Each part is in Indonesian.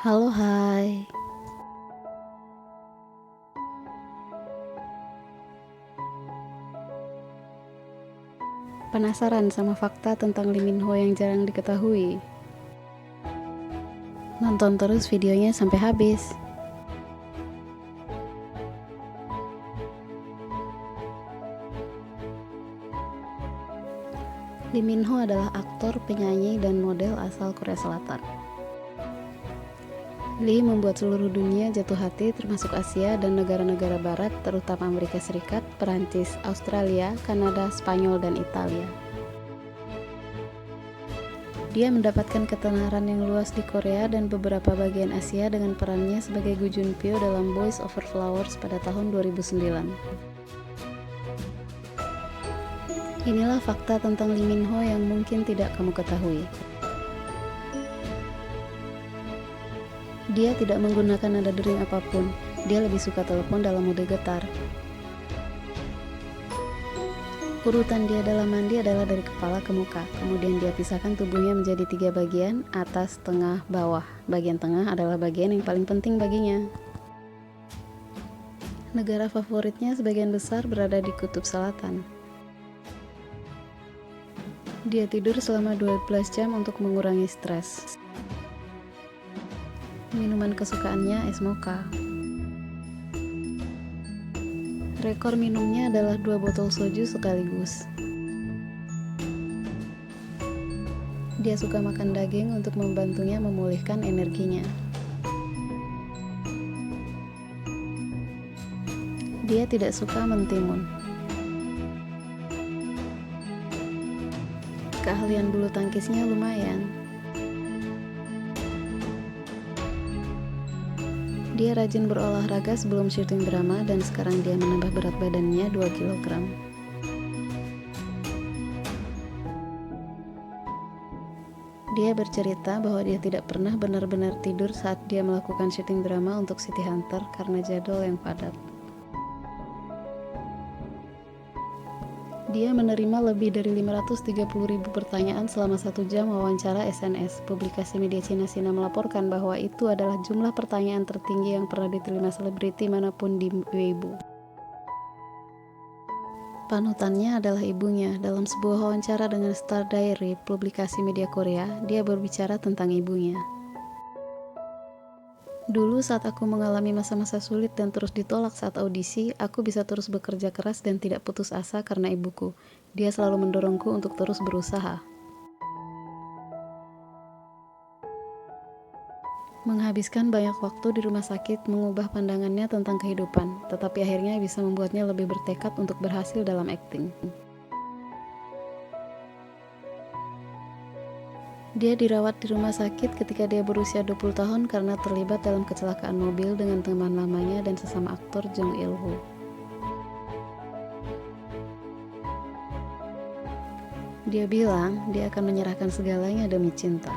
Halo, hai. Penasaran sama fakta tentang Lee Min Ho yang jarang diketahui? Nonton terus videonya sampai habis. Lee Min Ho adalah aktor, penyanyi, dan model asal Korea Selatan. Lee membuat seluruh dunia jatuh hati termasuk Asia dan negara-negara barat terutama Amerika Serikat, Perancis, Australia, Kanada, Spanyol, dan Italia. Dia mendapatkan ketenaran yang luas di Korea dan beberapa bagian Asia dengan perannya sebagai Gu Junpyo dalam Boys Over Flowers pada tahun 2009. Inilah fakta tentang Lee Min Ho yang mungkin tidak kamu ketahui. Dia tidak menggunakan nada dering apapun. Dia lebih suka telepon dalam mode getar. Urutan dia dalam mandi adalah dari kepala ke muka. Kemudian dia pisahkan tubuhnya menjadi 3 bagian, atas, tengah, bawah. Bagian tengah adalah bagian yang paling penting baginya. Negara favoritnya sebagian besar berada di kutub selatan. Dia tidur selama 12 jam untuk mengurangi stres. Minuman kesukaannya es mocha. Rekor minumnya adalah 2 botol soju sekaligus. Dia suka makan daging untuk membantunya memulihkan energinya. Dia tidak suka mentimun. Keahlian bulu tangkisnya lumayan. Dia rajin berolahraga sebelum syuting drama dan sekarang dia menambah berat badannya 2 kg. Dia bercerita bahwa dia tidak pernah benar-benar tidur saat dia melakukan syuting drama untuk City Hunter karena jadwal yang padat. Dia menerima lebih dari 530.000 pertanyaan selama 1 jam wawancara SNS. Publikasi media Cina melaporkan bahwa itu adalah jumlah pertanyaan tertinggi yang pernah diterima selebriti manapun di Weibo. Panutannya adalah ibunya. Dalam sebuah wawancara dengan Star Diary, publikasi media Korea, dia berbicara tentang ibunya. Dulu saat aku mengalami masa-masa sulit dan terus ditolak saat audisi, aku bisa terus bekerja keras dan tidak putus asa karena ibuku. Dia selalu mendorongku untuk terus berusaha. Menghabiskan banyak waktu di rumah sakit mengubah pandangannya tentang kehidupan, tetapi akhirnya bisa membuatnya lebih bertekad untuk berhasil dalam akting. Dia dirawat di rumah sakit ketika dia berusia 20 tahun karena terlibat dalam kecelakaan mobil dengan teman lamanya dan sesama aktor Jung Il Woo. Dia bilang dia akan menyerahkan segalanya demi cinta.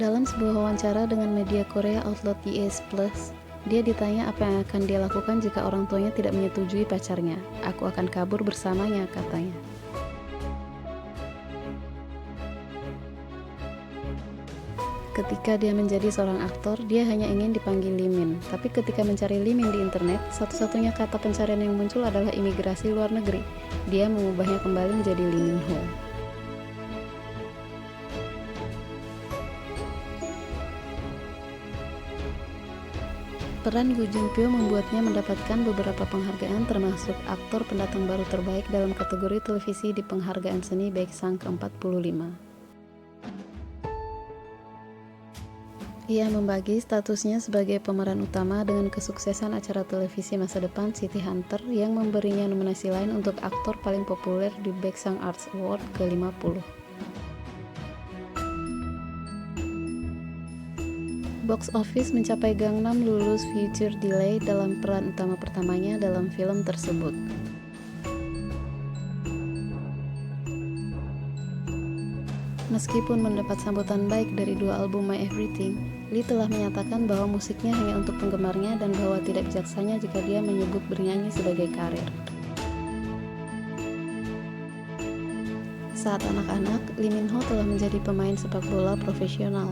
Dalam sebuah wawancara dengan media Korea outlet YES Plus, dia ditanya apa yang akan dia lakukan jika orang tuanya tidak menyetujui pacarnya. Aku akan kabur bersamanya, katanya. Ketika dia menjadi seorang aktor, dia hanya ingin dipanggil Lee Min. Tapi ketika mencari Lee Min di internet, satu-satunya kata pencarian yang muncul adalah imigrasi luar negeri. Dia mengubahnya kembali menjadi Lee Min Ho. Peran Gu Junpyo membuatnya mendapatkan beberapa penghargaan termasuk aktor pendatang baru terbaik dalam kategori televisi di penghargaan seni Baeksang ke-45. Ia membagi statusnya sebagai pemeran utama dengan kesuksesan acara televisi masa depan City Hunter yang memberinya nominasi lain untuk aktor paling populer di Baeksang Arts Award ke-50. Box office mencapai Gangnam lulus Future Delay dalam peran utama pertamanya dalam film tersebut. Meskipun mendapat sambutan baik dari 2 album My Everything, Lee telah menyatakan bahwa musiknya hanya untuk penggemarnya dan bahwa tidak bijaksana jika dia menyebut bernyanyi sebagai karir. Saat anak-anak, Lee Min Ho telah menjadi pemain sepak bola profesional.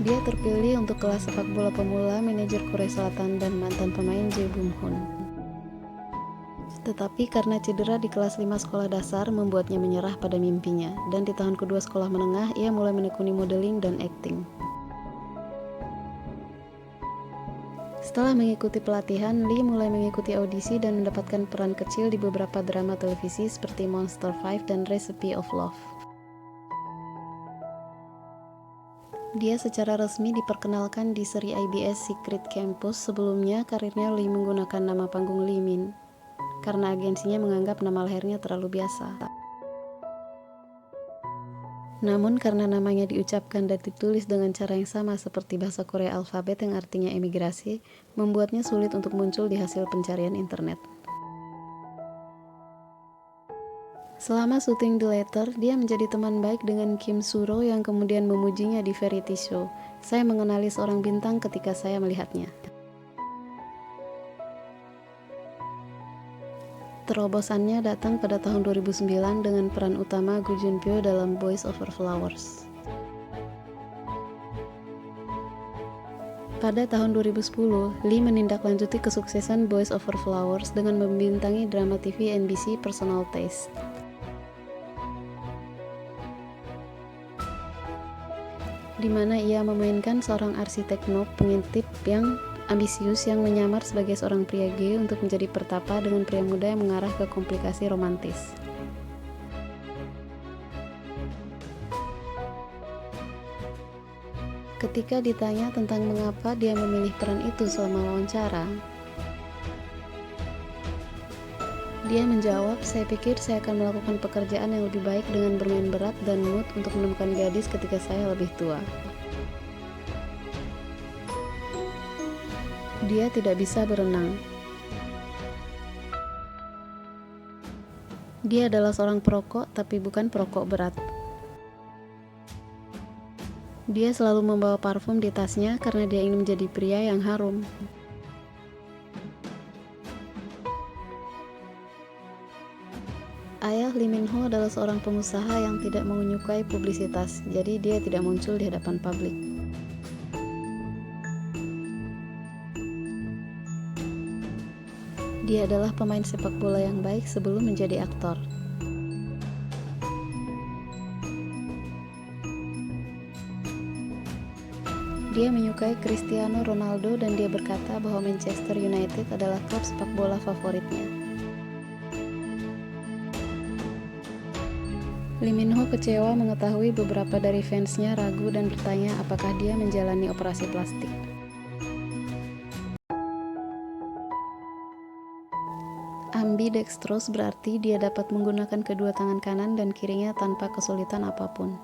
Dia terpilih untuk kelas sepak bola pemula manajer Korea Selatan dan mantan pemain Jae Bum Hoon. Tetapi karena cedera di kelas 5 sekolah dasar membuatnya menyerah pada mimpinya, dan di tahun kedua sekolah menengah ia mulai menekuni modeling dan akting. Setelah mengikuti pelatihan, Lee mulai mengikuti audisi dan mendapatkan peran kecil di beberapa drama televisi seperti Monster 5 dan Recipe of Love. Dia secara resmi diperkenalkan di seri IBS Secret Campus. Sebelumnya, karirnya Lee menggunakan nama panggung Lee Min, karena agensinya menganggap nama lahirnya terlalu biasa. Namun karena namanya diucapkan dan ditulis dengan cara yang sama seperti bahasa Korea alfabet yang artinya emigrasi, membuatnya sulit untuk muncul di hasil pencarian internet. Selama syuting The Letter, dia menjadi teman baik dengan Kim Soo-ro yang kemudian memujinya di Variety Show. Saya mengenali seorang bintang ketika saya melihatnya. Terobosannya datang pada tahun 2009 dengan peran utama Gu Junpyo dalam Boys Over Flowers. Pada tahun 2010, Lee menindaklanjuti kesuksesan Boys Over Flowers dengan membintangi drama TV NBC Personal Taste. Di mana ia memainkan seorang arsitek noob pengintip yang ambisius yang menyamar sebagai seorang pria gay untuk menjadi pertapa dengan pria muda yang mengarah ke komplikasi romantis. Ketika ditanya tentang mengapa dia memilih peran itu selama wawancara, dia menjawab, "Saya pikir saya akan melakukan pekerjaan yang lebih baik dengan bermain berat dan mood untuk menemukan gadis ketika saya lebih tua." Dia tidak bisa berenang. Dia adalah seorang perokok, tapi bukan perokok berat. Dia selalu membawa parfum di tasnya karena dia ingin menjadi pria yang harum. Ayah Lee Min Ho adalah seorang pengusaha yang tidak menyukai publisitas, jadi dia tidak muncul di hadapan publik. Dia adalah pemain sepak bola yang baik sebelum menjadi aktor. Dia menyukai Cristiano Ronaldo dan dia berkata bahwa Manchester United adalah klub sepak bola favoritnya. Lee Min Ho kecewa mengetahui beberapa dari fansnya ragu dan bertanya apakah dia menjalani operasi plastik. Ambidextrous berarti dia dapat menggunakan kedua tangan kanan dan kirinya tanpa kesulitan apapun.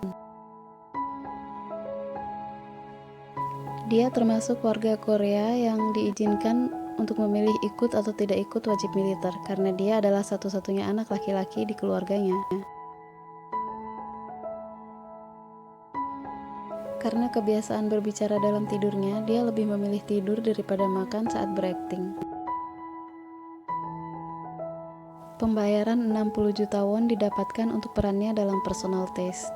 Dia termasuk warga Korea yang diizinkan untuk memilih ikut atau tidak ikut wajib militer karena dia adalah satu-satunya anak laki-laki di keluarganya. Karena kebiasaan berbicara dalam tidurnya, dia lebih memilih tidur daripada makan saat berakting. Pembayaran 60 juta won didapatkan untuk perannya dalam Personal Taste.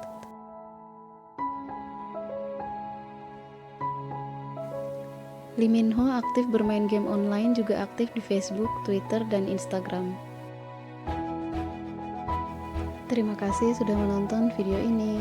Lee Min Ho aktif bermain game online, juga aktif di Facebook, Twitter, dan Instagram. Terima kasih sudah menonton video ini.